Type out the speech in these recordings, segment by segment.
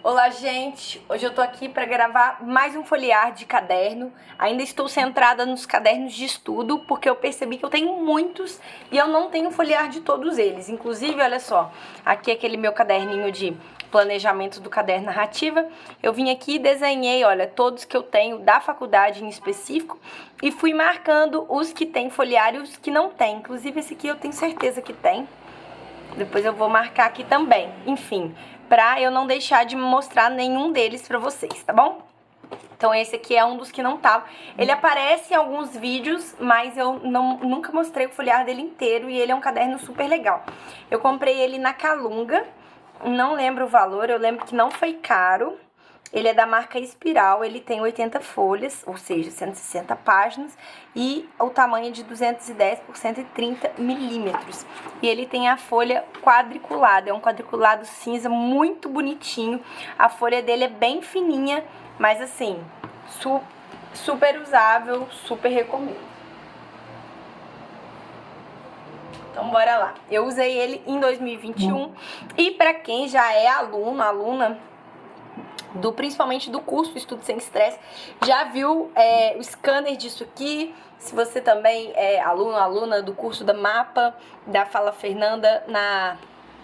Olá, gente! Hoje eu tô aqui para gravar mais um folhear de caderno. Ainda estou centrada nos cadernos de estudo, porque eu percebi que eu tenho muitos e eu não tenho folhear de todos eles. Inclusive, olha só, aqui é aquele meu caderninho de planejamento do caderno narrativa. Eu vim aqui e desenhei, olha, todos que eu tenho da faculdade em específico e fui marcando os que tem folhear e os que não tem. Inclusive, esse aqui eu tenho certeza que tem. Depois eu vou marcar aqui também, enfim, pra eu não deixar de mostrar nenhum deles pra vocês, tá bom? Então esse aqui é um dos que não tava. Ele aparece em alguns vídeos, mas eu nunca mostrei o folhear dele inteiro e ele é um caderno super legal. Eu comprei ele na Calunga, não lembro o valor, eu lembro que não foi caro. Ele é da marca Espiral, ele tem 80 folhas, ou seja, 160 páginas, e o tamanho é de 210 por 130 milímetros. E ele tem a folha quadriculada, é um quadriculado cinza muito bonitinho. A folha dele é bem fininha, mas assim, super usável, super recomendo. Então bora lá. Eu usei ele em 2021 e para quem já é aluna, principalmente do curso Estudo Sem Estresse, já viu o scanner disso aqui. Se você também é aluna do curso da Mapa, da Fala Fernanda,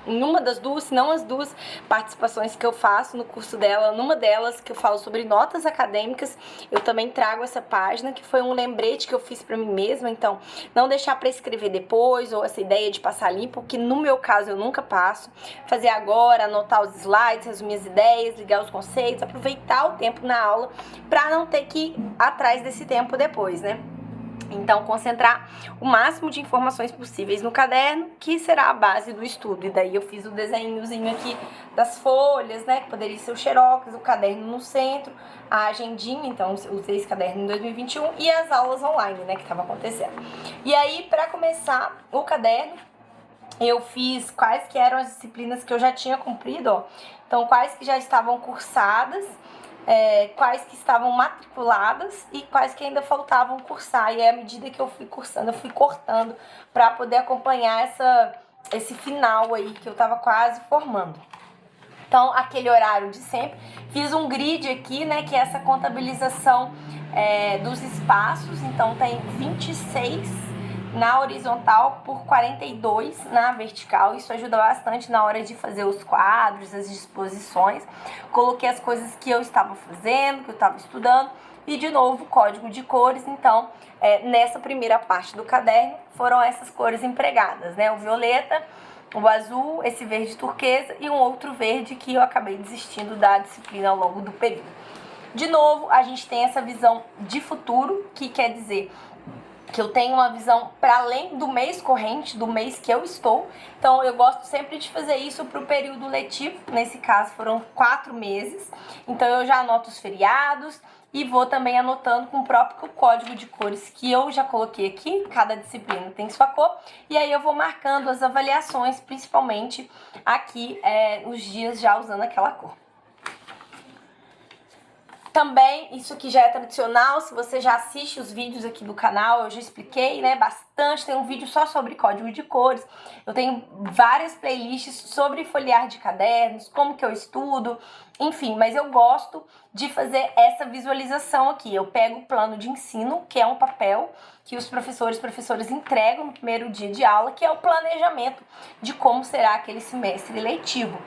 em uma das duas, se não as duas participações que eu faço no curso dela, numa delas que eu falo sobre notas acadêmicas, eu também trago essa página, que foi um lembrete que eu fiz pra mim mesma. Então, não deixar pra escrever depois, ou essa ideia de passar limpo, que no meu caso eu nunca passo. Fazer agora, anotar os slides, resumir as ideias, ligar os conceitos, aproveitar o tempo na aula pra não ter que ir atrás desse tempo depois, né? Então, concentrar o máximo de informações possíveis no caderno, que será a base do estudo. E daí eu fiz o desenhozinho aqui das folhas, né, que poderia ser o xerox, o caderno no centro, a agendinha, então usei esse caderno em 2021, e as aulas online, né, que estava acontecendo. E aí, para começar o caderno, eu fiz quais que eram as disciplinas que eu já tinha cumprido, ó. Então, quais que já estavam cursadas, quais que estavam matriculadas e quais que ainda faltavam cursar. E à medida que eu fui cursando, eu fui cortando para poder acompanhar esse final aí que eu tava quase formando. Então, aquele horário de sempre. Fiz um grid aqui, né, que é essa contabilização dos espaços. Então, tem 26 na horizontal por 42 na vertical. Isso ajuda bastante na hora de fazer os quadros, as disposições. Coloquei as coisas que eu estava fazendo, que eu estava estudando. E, de novo, código de cores. Então, nessa primeira parte do caderno, foram essas cores empregadas, né? O violeta, o azul, esse verde turquesa e um outro verde que eu acabei desistindo da disciplina ao longo do período. De novo, a gente tem essa visão de futuro, que quer dizer que eu tenho uma visão para além do mês corrente, do mês que eu estou. Então, eu gosto sempre de fazer isso para o período letivo. Nesse caso, foram 4 meses. Então, eu já anoto os feriados e vou também anotando com o próprio código de cores que eu já coloquei aqui. Cada disciplina tem sua cor. E aí, eu vou marcando as avaliações, principalmente aqui, os dias já usando aquela cor. Também, isso aqui já é tradicional, se você já assiste os vídeos aqui do canal, eu já expliquei, né, bastante, tem um vídeo só sobre código de cores, eu tenho várias playlists sobre folhear de cadernos, como que eu estudo, enfim, mas eu gosto de fazer essa visualização aqui. Eu pego o plano de ensino, que é um papel que os professores e professoras entregam no primeiro dia de aula, que é o planejamento de como será aquele semestre letivo.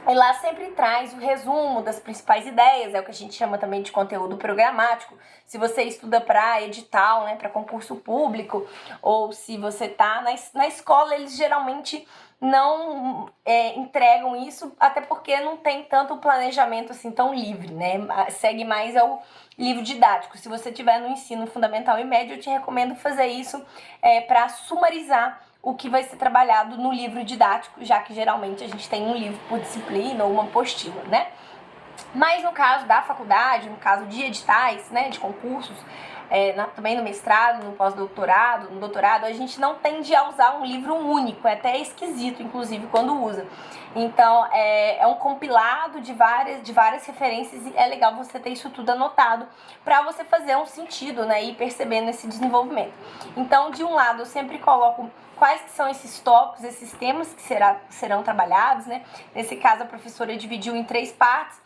E lá sempre traz o resumo das principais ideias, é o que a gente chama também de conteúdo programático. Se você estuda para edital, né, para concurso público, ou se você tá na escola, eles geralmente não entregam isso, até porque não tem tanto planejamento assim tão livre, né? Segue mais ao livro didático. Se você estiver no ensino fundamental e médio, eu te recomendo fazer isso para sumarizar o que vai ser trabalhado no livro didático, já que geralmente a gente tem um livro por disciplina ou uma apostila, né? Mas no caso da faculdade, no caso de editais, né, de concursos, também no mestrado, no pós-doutorado, no doutorado, a gente não tende a usar um livro único, é até esquisito, inclusive, quando usa. Então, é um compilado de várias referências e é legal você ter isso tudo anotado para você fazer um sentido, né, e ir percebendo esse desenvolvimento. Então, de um lado, eu sempre coloco quais que são esses tópicos, esses temas que serão trabalhados, né? Nesse caso, a professora dividiu em 3 partes.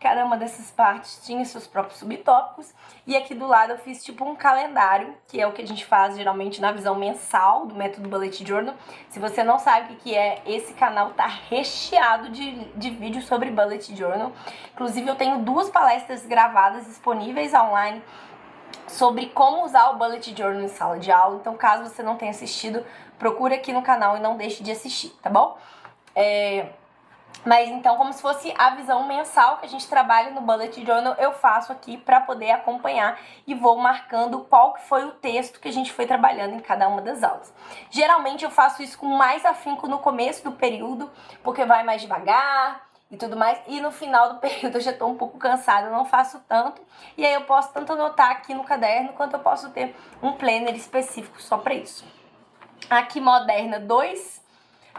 Cada uma dessas partes tinha seus próprios subtópicos. E aqui do lado eu fiz tipo um calendário, que é o que a gente faz geralmente na visão mensal do método Bullet Journal. Se você não sabe o que é, esse canal tá recheado de vídeos sobre Bullet Journal. Inclusive eu tenho 2 palestras gravadas disponíveis online sobre como usar o Bullet Journal em sala de aula. Então, caso você não tenha assistido, procure aqui no canal e não deixe de assistir, tá bom? Mas então, como se fosse a visão mensal que a gente trabalha no Bullet Journal, eu faço aqui para poder acompanhar e vou marcando qual que foi o texto que a gente foi trabalhando em cada uma das aulas. Geralmente eu faço isso com mais afinco no começo do período, porque vai mais devagar e tudo mais, e no final do período eu já tô um pouco cansada, eu não faço tanto, e aí eu posso tanto anotar aqui no caderno, quanto eu posso ter um planner específico só para isso. Aqui, Moderna 2,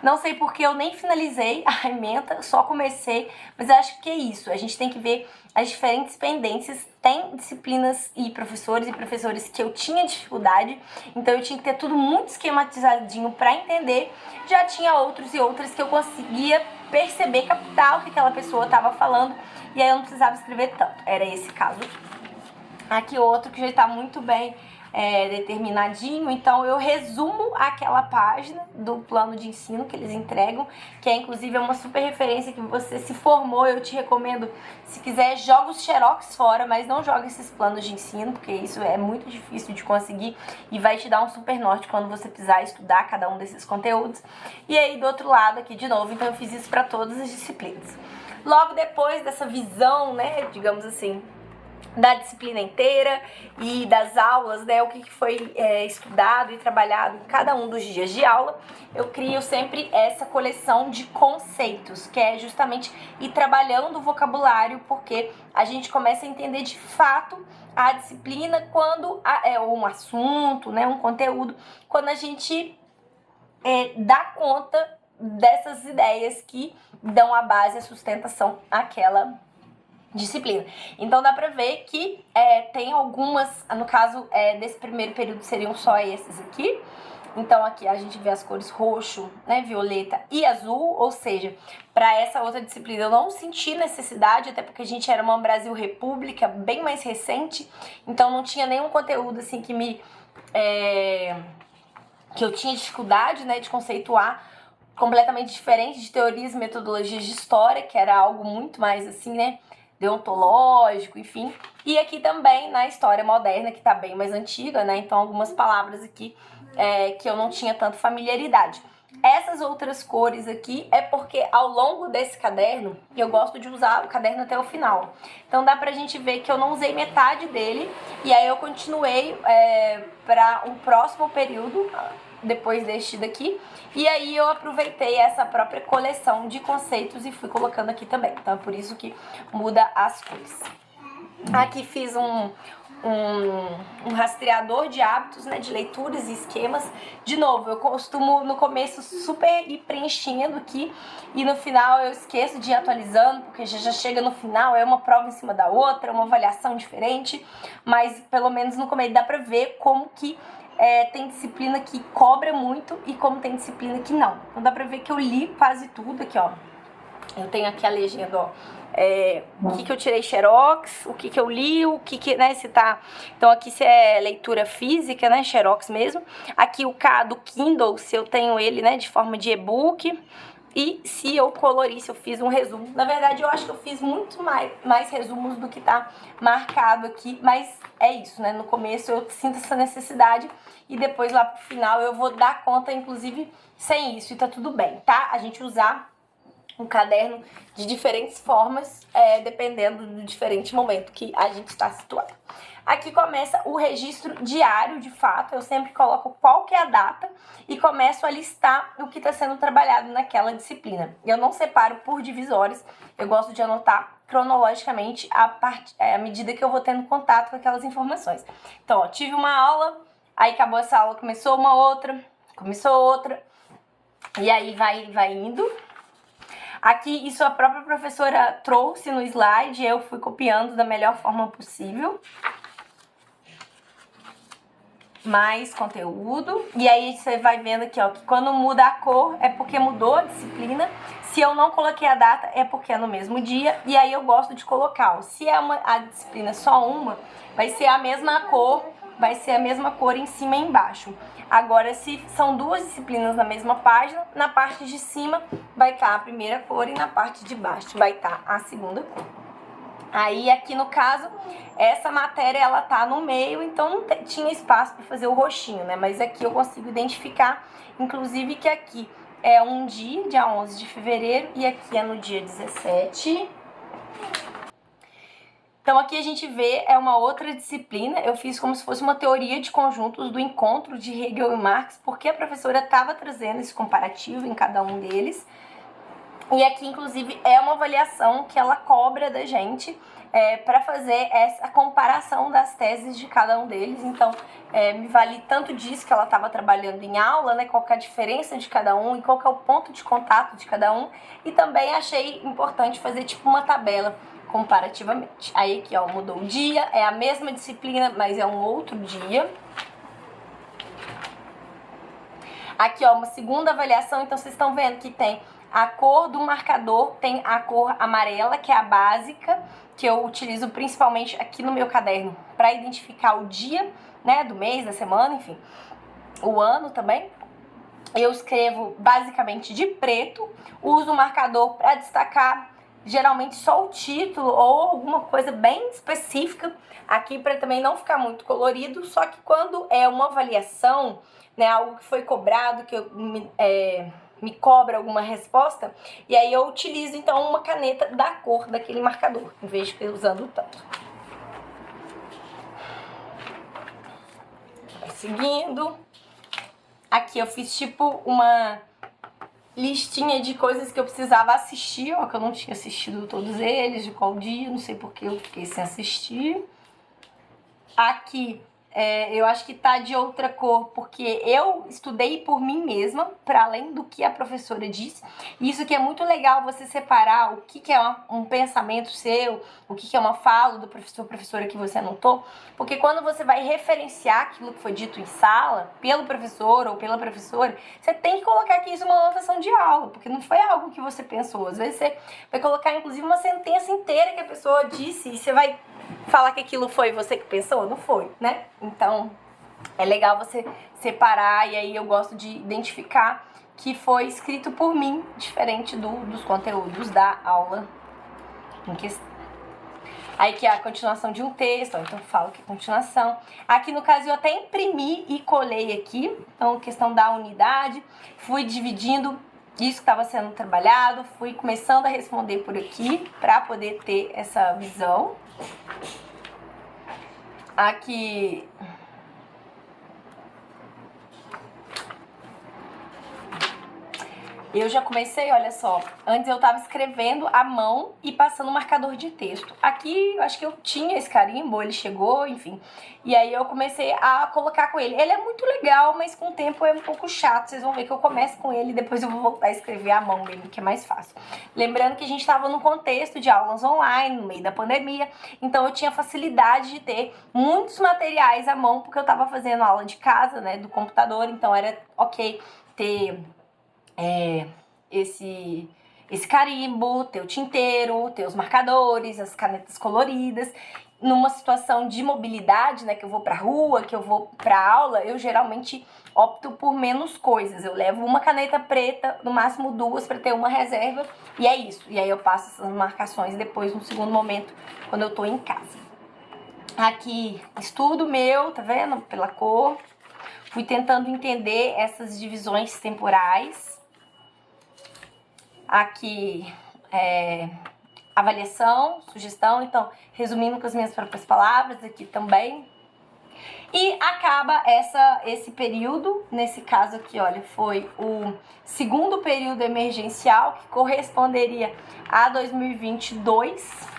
não sei porque eu nem finalizei a ementa, só comecei, mas eu acho que é isso, a gente tem que ver as diferentes pendências. Tem disciplinas e professores que eu tinha dificuldade, então eu tinha que ter tudo muito esquematizadinho para entender. Já tinha outros e outras que eu conseguia perceber, captar o que aquela pessoa estava falando, e aí eu não precisava escrever tanto. Era esse caso. Aqui outro que já está muito bem determinadinho, então eu resumo aquela página do plano de ensino que eles entregam, que inclusive uma super referência que você se formou, eu te recomendo, se quiser, joga os xerox fora, mas não joga esses planos de ensino, porque isso é muito difícil de conseguir e vai te dar um super norte quando você precisar estudar cada um desses conteúdos. E aí do outro lado aqui de novo, então eu fiz isso para todas as disciplinas. Logo depois dessa visão, né, digamos assim, da disciplina inteira e das aulas, né, o que foi estudado e trabalhado em cada um dos dias de aula, eu crio sempre essa coleção de conceitos, que é justamente ir trabalhando o vocabulário, porque a gente começa a entender de fato a disciplina quando é um assunto, né, um conteúdo, quando a gente dá conta dessas ideias que dão a base, a sustentação àquela disciplina. Então dá pra ver que tem algumas, no caso desse primeiro período seriam só esses aqui. Então aqui a gente vê as cores roxo, né, violeta e azul, ou seja, para essa outra disciplina eu não senti necessidade, até porque a gente era uma Brasil República bem mais recente, então não tinha nenhum conteúdo assim que eu tinha dificuldade, né, de conceituar, completamente diferente de teorias e metodologias de história, que era algo muito mais assim, né, deontológico, enfim. E aqui também na história moderna, que tá bem mais antiga, né? Então algumas palavras aqui que eu não tinha tanta familiaridade. Essas outras cores aqui é porque ao longo desse caderno, eu gosto de usar o caderno até o final. Então dá pra gente ver que eu não usei metade dele, e aí eu continuei para um próximo período, depois deste daqui, e aí eu aproveitei essa própria coleção de conceitos e fui colocando aqui também. Então é por isso que muda as cores. Aqui fiz um rastreador de hábitos, né, de leituras e esquemas. De novo, eu costumo no começo super ir preenchendo aqui e no final eu esqueço de ir atualizando, porque já chega no final, é uma prova em cima da outra, uma avaliação diferente, mas pelo menos no começo dá pra ver como que tem disciplina que cobra muito e como tem disciplina que não. Então dá pra ver que eu li quase tudo aqui, ó. Eu tenho aqui a legenda, ó. O que eu tirei xerox, o que eu li, o que, né, se tá... Então aqui se é leitura física, né, xerox mesmo. Aqui o do Kindle, se eu tenho ele, né, de forma de e-book. E se eu colori, se eu fiz um resumo. Na verdade, eu acho que eu fiz muito mais resumos do que tá marcado aqui. Mas é isso, né, no começo eu sinto essa necessidade e depois lá pro final eu vou dar conta, inclusive, sem isso. E tá tudo bem, tá? A gente usar um caderno de diferentes formas, dependendo do diferente momento que a gente está situado. Aqui começa o registro diário, de fato. Eu sempre coloco qual que é a data e começo a listar o que está sendo trabalhado naquela disciplina. Eu não separo por divisórias, eu gosto de anotar cronologicamente à medida que eu vou tendo contato com aquelas informações. Então, ó, tive uma aula, aí acabou essa aula, começou uma outra, começou outra, e aí vai indo. Aqui, isso a própria professora trouxe no slide, eu fui copiando da melhor forma possível. Mais conteúdo. E aí você vai vendo aqui, ó, que quando muda a cor é porque mudou a disciplina. Se eu não coloquei a data é porque é no mesmo dia. E aí eu gosto de colocar, ó, se é a disciplina só uma, vai ser a mesma cor, vai ser a mesma cor em cima e embaixo. Agora, se são duas disciplinas na mesma página, na parte de cima vai estar a primeira cor e na parte de baixo vai estar a segunda cor. Aí, aqui no caso, essa matéria, ela tá no meio, então não tinha espaço para fazer o roxinho, né? Mas aqui eu consigo identificar, inclusive, que aqui é um dia 11 de fevereiro, e aqui é no dia 17. Então, aqui a gente vê, é uma outra disciplina. Eu fiz como se fosse uma teoria de conjuntos do encontro de Hegel e Marx, porque a professora estava trazendo esse comparativo em cada um deles. E aqui, inclusive, é uma avaliação que ela cobra da gente para fazer essa comparação das teses de cada um deles. Então, me vale tanto disso que ela estava trabalhando em aula, né? Qual que é a diferença de cada um e qual que é o ponto de contato de cada um. E também achei importante fazer tipo uma tabela comparativamente. Aí aqui, ó, mudou o dia, é a mesma disciplina, mas é um outro dia. Aqui, ó, uma segunda avaliação, então vocês estão vendo que tem a cor do marcador, tem a cor amarela, que é a básica, que eu utilizo principalmente aqui no meu caderno para identificar o dia, né, do mês, da semana, enfim, o ano também. Eu escrevo basicamente de preto, uso o marcador para destacar geralmente só o título ou alguma coisa bem específica aqui para também não ficar muito colorido, só que quando é uma avaliação, né, algo que foi cobrado, que me cobra alguma resposta, e aí eu utilizo então uma caneta da cor daquele marcador, em vez de usando tanto. Vai seguindo. Aqui eu fiz tipo uma listinha de coisas que eu precisava assistir, ó, que eu não tinha assistido todos eles, de qual dia, não sei porque eu fiquei sem assistir. Aqui, eu acho que tá de outra cor, porque eu estudei por mim mesma, para além do que a professora disse. Isso que é muito legal, você separar o que é um pensamento seu, o que é uma fala do professor, professora que você anotou, porque quando você vai referenciar aquilo que foi dito em sala, pelo professor ou pela professora, você tem que colocar que isso é uma anotação de aula, porque não foi algo que você pensou. Às vezes você vai colocar, inclusive, uma sentença inteira que a pessoa disse, e você vai falar que aquilo foi você que pensou? Não foi, né? Então, é legal você separar, e aí eu gosto de identificar que foi escrito por mim, diferente dos conteúdos da aula em questão. Aí que é a continuação de um texto, ó, então eu falo que é continuação. Aqui no caso eu até imprimi e colei aqui, então questão da unidade, fui dividindo isso que estava sendo trabalhado, fui começando a responder por aqui para poder ter essa visão. Aqui eu já comecei, olha só, antes eu tava escrevendo à mão e passando marcador de texto. Aqui eu acho que eu tinha esse carimbo, ele chegou, enfim. E aí eu comecei a colocar com ele. Ele é muito legal, mas com o tempo é um pouco chato. Vocês vão ver que eu começo com ele e depois eu vou voltar a escrever à mão mesmo, que é mais fácil. Lembrando que a gente tava no contexto de aulas online, no meio da pandemia, então eu tinha facilidade de ter muitos materiais à mão, porque eu tava fazendo aula de casa, né, do computador, então era ok ter esse carimbo, ter o tinteiro, ter os marcadores, as canetas coloridas. Numa situação de mobilidade, né, que eu vou pra rua, que eu vou pra aula, eu geralmente opto por menos coisas. Eu levo uma caneta preta, no máximo duas, pra ter uma reserva, e é isso. E aí eu passo essas marcações depois, no segundo momento, quando eu tô em casa. Aqui, estudo meu, tá vendo? Pela cor. Fui tentando entender essas divisões temporais. Aqui, avaliação, sugestão. Então, resumindo com as minhas próprias palavras aqui também. E acaba esse período, nesse caso aqui, olha, foi o segundo período emergencial, que corresponderia a 2022.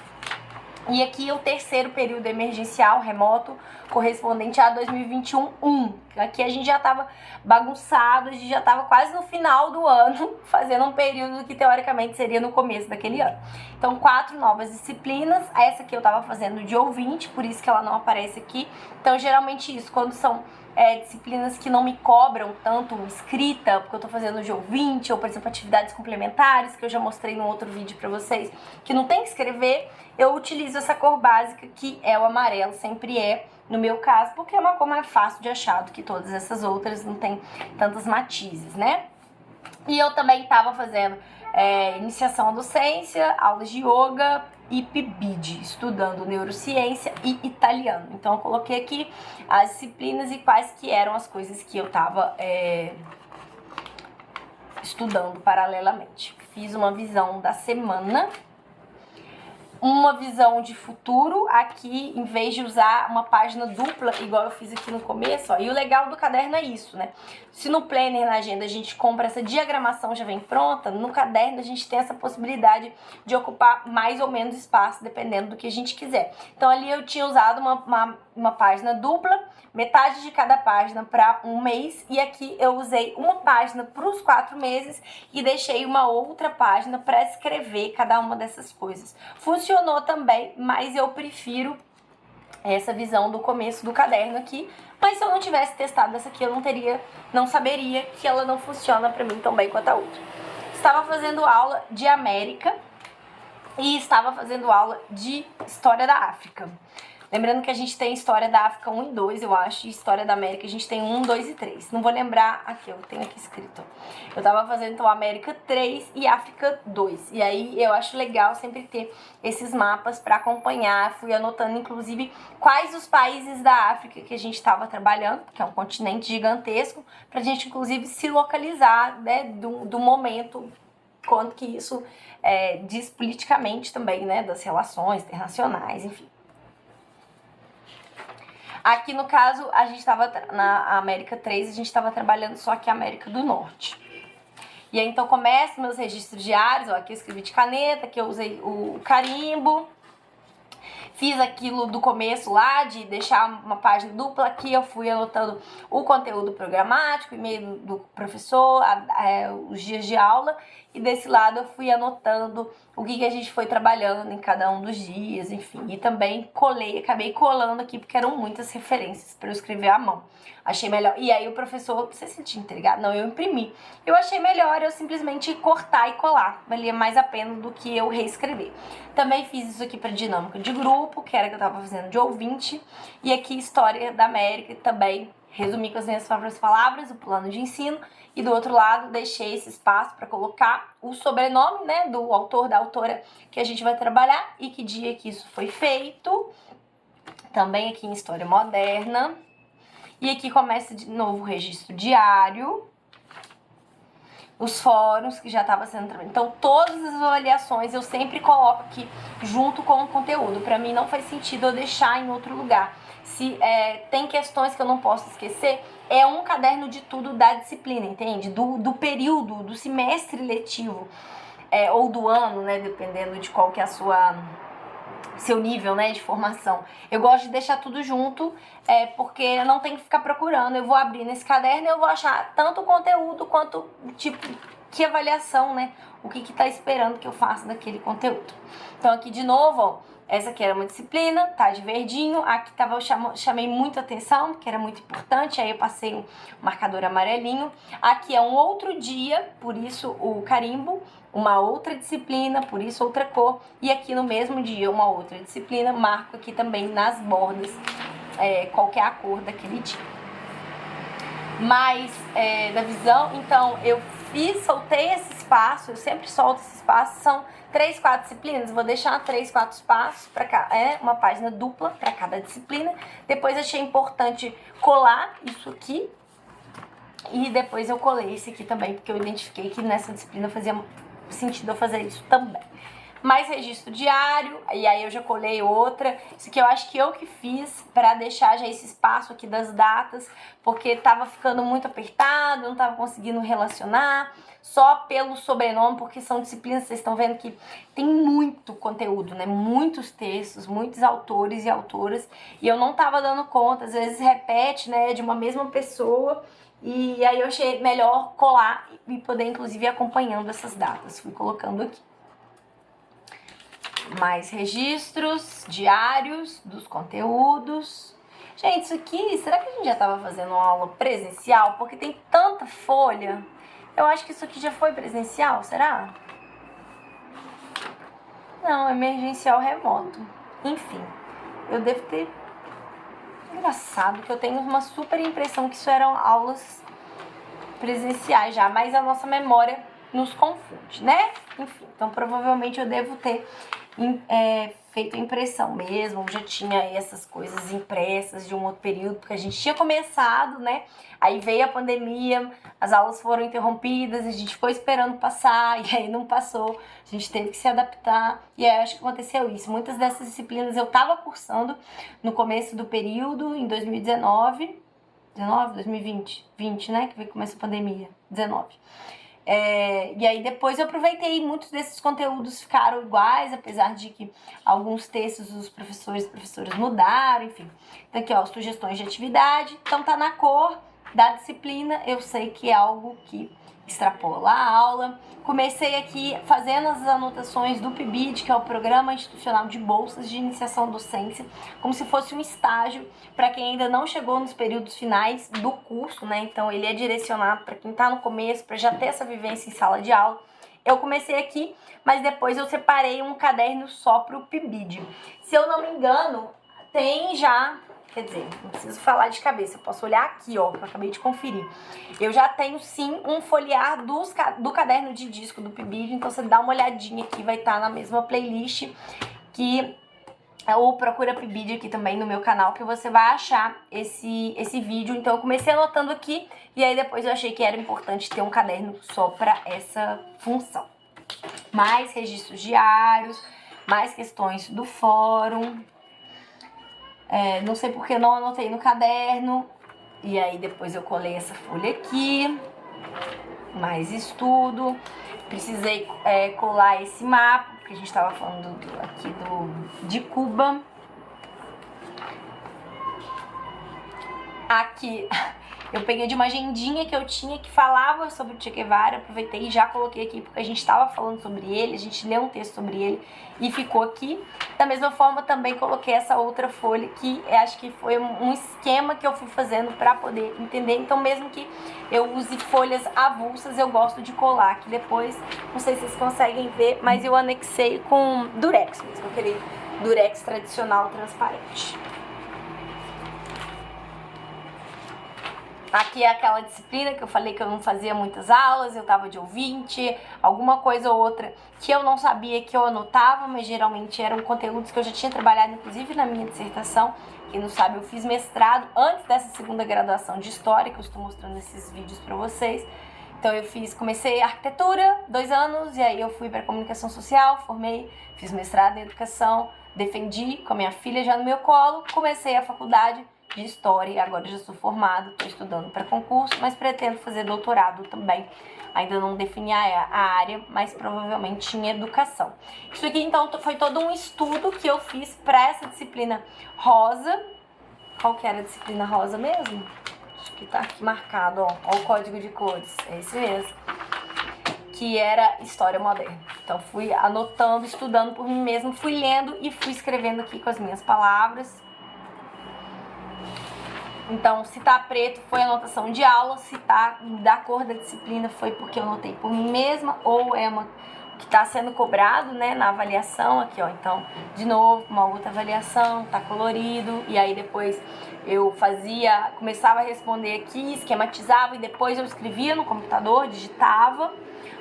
E aqui o terceiro período emergencial remoto, correspondente a 2021. Aqui a gente já estava bagunçado, a gente já estava quase no final do ano, fazendo um período que teoricamente seria no começo daquele ano. Então, 4 novas disciplinas. Essa aqui eu estava fazendo de ouvinte, por isso que ela não aparece aqui. Então, geralmente isso, quando são disciplinas que não me cobram tanto escrita, porque eu tô fazendo de ouvinte, ou por exemplo atividades complementares, que eu já mostrei num outro vídeo pra vocês, que não tem que escrever, eu utilizo essa cor básica, que é o amarelo, sempre é, no meu caso, porque é uma cor mais fácil de achar do que todas essas outras, não tem tantos matizes, né? E eu também tava fazendo iniciação à docência, aulas de yoga e PIBID, estudando neurociência e italiano. Então eu coloquei aqui as disciplinas e quais que eram as coisas que eu tava estudando paralelamente. Fiz uma visão da semana, uma visão de futuro, aqui em vez de usar uma página dupla, igual eu fiz aqui no começo, ó. E o legal do caderno é isso, né? Se no planner, na agenda, a gente compra essa diagramação já vem pronta, no caderno a gente tem essa possibilidade de ocupar mais ou menos espaço, dependendo do que a gente quiser. Então ali eu tinha usado uma página dupla, metade de cada página para um mês, e aqui eu usei uma página para os 4 meses e deixei uma outra página para escrever cada uma dessas coisas. Funcionou também, mas eu prefiro essa visão do começo do caderno aqui. Mas se eu não tivesse testado essa aqui, eu não saberia que ela não funciona para mim tão bem quanto a outra. Estava fazendo aula de América e estava fazendo aula de História da África. Lembrando que a gente tem História da África 1 e 2, eu acho, e História da América a gente tem 1, 2 e 3. Não vou lembrar, aqui, eu tenho aqui escrito. Eu tava fazendo, então, América 3 e África 2. E aí eu acho legal sempre ter esses mapas para acompanhar. Fui anotando, inclusive, quais os países da África que a gente estava trabalhando, que é um continente gigantesco, pra gente, inclusive, se localizar, né, do momento, quanto que isso diz politicamente também, né, das relações internacionais, enfim. Aqui, no caso, a gente estava na América 3, a gente estava trabalhando só aqui a América do Norte. E aí, então, começo meus registros diários, ó, aqui eu escrevi de caneta, aqui eu usei o carimbo. Fiz aquilo do começo lá, de deixar uma página dupla, aqui eu fui anotando o conteúdo programático, e-mail do professor, os dias de aula, e desse lado eu fui anotando o que a gente foi trabalhando em cada um dos dias, enfim. E também acabei colando aqui, porque eram muitas referências para eu escrever à mão. Achei melhor. E aí o professor, não sei se ele tinha entregado, não, eu imprimi. Eu achei melhor eu simplesmente cortar e colar. Valia mais a pena do que eu reescrever. Também fiz isso aqui para dinâmica de grupo, que era que eu tava fazendo de ouvinte. E aqui História da América também. Resumi com as minhas próprias palavras o plano de ensino. E do outro lado, deixei esse espaço para colocar o sobrenome, né, do autor, da autora que a gente vai trabalhar e que dia que isso foi feito. Também aqui em História Moderna. E aqui começa de novo o registro diário. Os fóruns que já estava sendo trabalhado. Então, todas as avaliações eu sempre coloco aqui junto com o conteúdo. Para mim, não faz sentido eu deixar em outro lugar. Se tem questões que eu não posso esquecer, é um caderno de tudo da disciplina, entende? Do período, do semestre letivo, ou do ano, né? Dependendo de qual que é seu nível, né, de formação. Eu gosto de deixar tudo junto, porque eu não tenho que ficar procurando. Eu vou abrir nesse caderno e eu vou achar tanto o conteúdo quanto, tipo, que avaliação, né? O que tá esperando que eu faça daquele conteúdo. Então aqui de novo, ó, essa aqui era uma disciplina, tá de verdinho. Aqui eu chamei muita atenção, porque era muito importante, aí eu passei um marcador amarelinho. Aqui é um outro dia, por isso o carimbo. Uma outra disciplina, por isso outra cor. E aqui no mesmo dia, uma outra disciplina. Marco aqui também nas bordas qual que é a cor daquele dia. Mas da visão, então eu soltei esse espaço, eu sempre solto esse espaço, são 3, 4 disciplinas, vou deixar 3, 4 espaços para cá, uma página dupla para cada disciplina. Depois achei importante colar isso aqui, e depois eu colei esse aqui também, porque eu identifiquei que nessa disciplina fazia sentido eu fazer isso também. mais registro diário, e aí eu já colei outra. Isso aqui eu acho que eu que fiz pra deixar já esse espaço aqui das datas, porque tava ficando muito apertado, não tava conseguindo relacionar só pelo sobrenome, porque são disciplinas, vocês estão vendo que tem muito conteúdo, né? Muitos textos, muitos autores e autoras, e eu não tava dando conta, às vezes repete, né, de uma mesma pessoa, e aí eu achei melhor colar e poder inclusive ir acompanhando essas datas. Fui colocando aqui. Mais registros diários dos conteúdos. Gente, isso aqui, será que a gente já estava fazendo uma aula presencial? Porque tem tanta folha. Eu acho que isso aqui já foi presencial, será? Não, emergencial remoto. Enfim, eu devo ter... Engraçado que eu tenho uma super impressão que isso eram aulas presenciais já, mas a nossa memória nos confunde, né? Enfim, então provavelmente eu devo ter feito impressão mesmo, já tinha essas coisas impressas de um outro período, porque a gente tinha começado, né? Aí veio a pandemia, as aulas foram interrompidas, a gente ficou esperando passar, e aí não passou, a gente teve que se adaptar, e aí acho que aconteceu isso. Muitas dessas disciplinas eu tava cursando no começo do período, em 2019, 2020, né? Que começou a pandemia, 19. E aí depois eu aproveitei, muitos desses conteúdos ficaram iguais, apesar de que alguns textos dos professores e professoras mudaram, enfim. Então aqui, ó, sugestões de atividade. Então tá na cor da disciplina, eu sei que é algo que extrapola a aula. Comecei aqui fazendo as anotações do PIBID, que é o Programa Institucional de Bolsas de Iniciação à Docência, como se fosse um estágio para quem ainda não chegou nos períodos finais do curso, né? Então ele é direcionado para quem está no começo, para já ter essa vivência em sala de aula. Eu comecei aqui, mas depois eu separei um caderno só para o PIBID. Se eu não me engano, tem já... Quer dizer, não preciso falar de cabeça, eu posso olhar aqui, ó, que eu acabei de conferir. Eu já tenho, sim, um folhear do caderno de disco do PIBID, então você dá uma olhadinha aqui, vai estar na mesma playlist que ou procura PIBID aqui também no meu canal, que você vai achar esse vídeo. Então eu comecei anotando aqui, e aí depois eu achei que era importante ter um caderno só para essa função. Mais registros diários, mais questões do fórum... não sei porque eu não anotei no caderno. E aí depois eu colei essa folha aqui. Mais estudo. Precisei colar esse mapa, porque a gente estava falando aqui de Cuba. Aqui eu peguei de uma agendinha que eu tinha que falava sobre o Che Guevara, aproveitei e já coloquei aqui porque a gente estava falando sobre ele, a gente leu um texto sobre ele e ficou aqui. Da mesma forma também coloquei essa outra folha que acho que foi um esquema que eu fui fazendo para poder entender. Então mesmo que eu use folhas avulsas, eu gosto de colar aqui depois. Não sei se vocês conseguem ver, mas eu anexei com durex mesmo, aquele durex tradicional transparente. Aqui é aquela disciplina que eu falei que eu não fazia muitas aulas, eu tava de ouvinte, alguma coisa ou outra que eu não sabia que eu anotava, mas geralmente eram conteúdos que eu já tinha trabalhado, inclusive na minha dissertação. Quem não sabe, eu fiz mestrado antes dessa segunda graduação de História, que eu estou mostrando esses vídeos pra vocês. Então eu comecei arquitetura, 2 anos, e aí eu fui para comunicação social, formei, fiz mestrado em educação, defendi com a minha filha já no meu colo, comecei a faculdade de História, agora já sou formada, estou estudando para concurso, mas pretendo fazer doutorado também. Ainda não defini a área, mas provavelmente em educação. Isso aqui, então, foi todo um estudo que eu fiz para essa disciplina rosa. Qual que era a disciplina rosa mesmo? Acho que tá aqui marcado, ó o código de cores, é esse mesmo. Que era História Moderna. Então, fui anotando, estudando por mim mesma, fui lendo e fui escrevendo aqui com as minhas palavras. Então, se tá preto foi anotação de aula, se tá da cor da disciplina foi porque eu anotei por mim mesma, ou é uma que tá sendo cobrado, né, na avaliação aqui, ó. Então, de novo, uma outra avaliação, tá colorido, e aí depois eu começava a responder aqui, esquematizava e depois eu escrevia no computador, digitava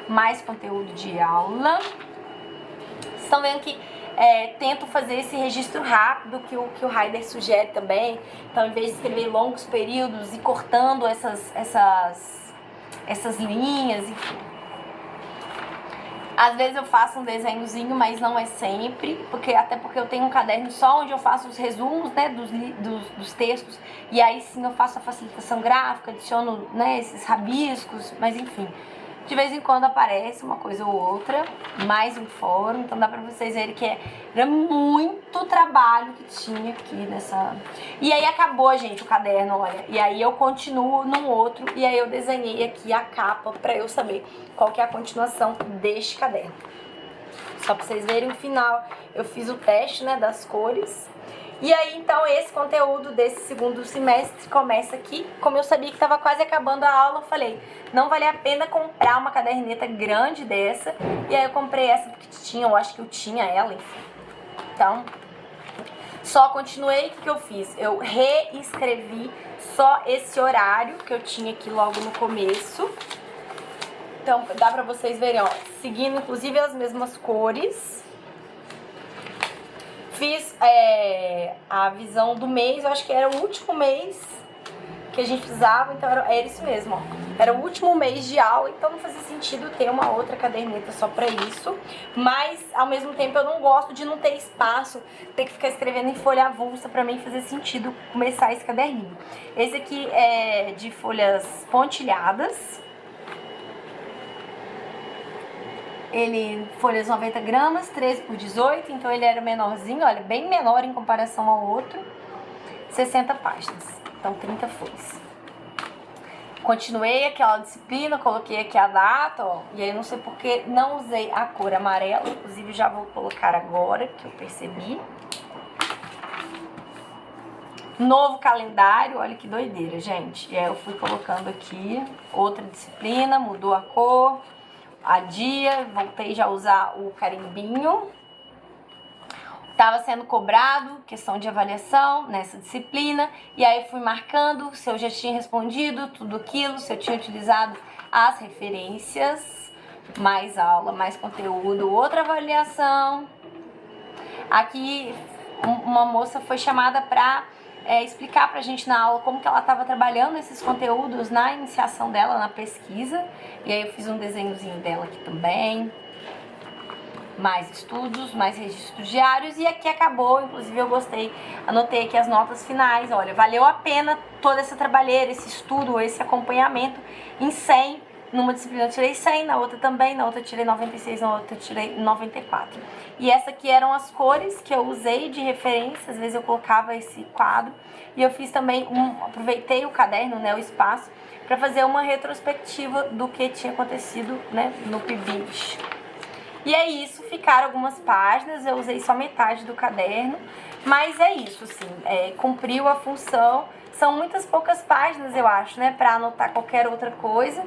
mais conteúdo de aula. Vocês estão vendo que tento fazer esse registro rápido que o Heider sugere também. Então, em vez de escrever longos períodos e cortando essas linhas, enfim. Às vezes eu faço um desenhozinho, mas não é sempre, até porque eu tenho um caderno só onde eu faço os resumos, né, dos textos, e aí sim eu faço a facilitação gráfica, adiciono, né, esses rabiscos, mas enfim. De vez em quando aparece uma coisa ou outra, mais em fórum, então dá pra vocês verem que era muito trabalho que tinha aqui nessa... E aí acabou, gente, o caderno, olha, e aí eu continuo num outro, e aí eu desenhei aqui a capa pra eu saber qual que é a continuação deste caderno. Só pra vocês verem o final, eu fiz o teste, né, das cores. E aí, então, esse conteúdo desse segundo semestre começa aqui. Como eu sabia que tava quase acabando a aula, eu falei, não vale a pena comprar uma caderneta grande dessa. E aí eu comprei essa porque tinha, eu acho que eu tinha ela, enfim. Então, só continuei. O que eu fiz? Eu reescrevi só esse horário que eu tinha aqui logo no começo. Então, dá pra vocês verem, ó, seguindo inclusive as mesmas cores. Fiz a visão do mês, eu acho que era o último mês que a gente precisava, então era isso mesmo, ó. Era o último mês de aula, então não fazia sentido ter uma outra caderneta só pra isso. Mas, ao mesmo tempo, eu não gosto de não ter espaço, ter que ficar escrevendo em folha avulsa, pra mim fazer sentido começar esse caderninho. Esse aqui é de folhas pontilhadas. Ele, folhas 90 gramas, 13 por 18, então ele era menorzinho, olha, bem menor em comparação ao outro. 60 páginas, então 30 folhas. Continuei aquela disciplina, coloquei aqui a data, ó, e aí não sei porque não usei a cor amarela, inclusive já vou colocar agora, que eu percebi. Novo calendário, olha que doideira, gente. E aí eu fui colocando aqui outra disciplina, mudou a cor. A dia, voltei já a usar o carimbinho. Estava sendo cobrado, questão de avaliação nessa disciplina. E aí fui marcando se eu já tinha respondido tudo aquilo, se eu tinha utilizado as referências. Mais aula, mais conteúdo, outra avaliação. Aqui uma moça foi chamada para explicar pra gente na aula como que ela estava trabalhando esses conteúdos na iniciação dela, na pesquisa. E aí eu fiz um desenhozinho dela aqui também. Mais estudos, mais registros diários. E aqui acabou, inclusive eu gostei. Anotei aqui as notas finais. Olha, valeu a pena toda essa trabalheira, esse estudo, esse acompanhamento. Em 100, numa disciplina eu tirei 100, na outra também, na outra eu tirei 96, na outra eu tirei 94. E essa aqui eram as cores que eu usei de referência, às vezes eu colocava esse quadro. E eu fiz também, aproveitei o caderno, né, o espaço, para fazer uma retrospectiva do que tinha acontecido, né, no PIBID. E é isso, ficaram algumas páginas, eu usei só metade do caderno, mas é isso, assim, cumpriu a função. São muitas poucas páginas, eu acho, né, para anotar qualquer outra coisa.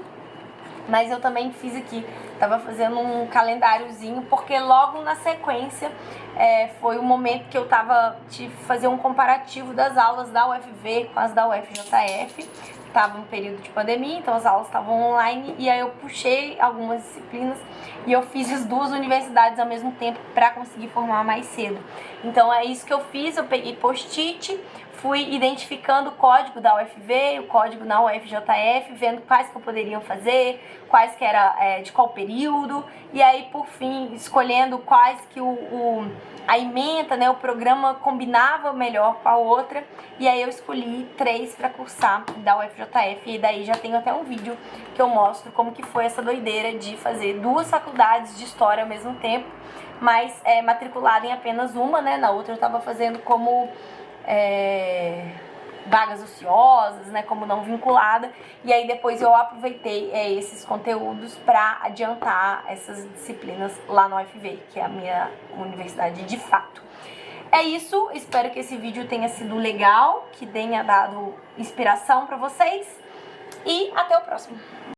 Mas eu também fiz aqui, tava fazendo um calendáriozinho, porque logo na sequência foi o momento que eu tava de fazer um comparativo das aulas da UFV com as da UFJF. Tava um período de pandemia, então as aulas estavam online, e aí eu puxei algumas disciplinas e eu fiz as duas universidades ao mesmo tempo para conseguir formar mais cedo. Então é isso que eu fiz, eu peguei post-it, fui identificando o código da UFV, o código na UFJF, vendo quais que eu poderia fazer, quais que era de qual período, e aí por fim escolhendo quais que a ementa, né, o programa combinava melhor com a outra, e aí eu escolhi 3 para cursar da UFJF, e daí já tenho até um vídeo que eu mostro como que foi essa doideira de fazer 2 faculdades de história ao mesmo tempo, mas matriculada em apenas uma, né, na outra eu estava fazendo como vagas ociosas, né, como não vinculada, e aí depois eu aproveitei esses conteúdos para adiantar essas disciplinas lá no UFV, que é a minha universidade de fato. É isso, espero que esse vídeo tenha sido legal, que tenha dado inspiração para vocês, e até o próximo.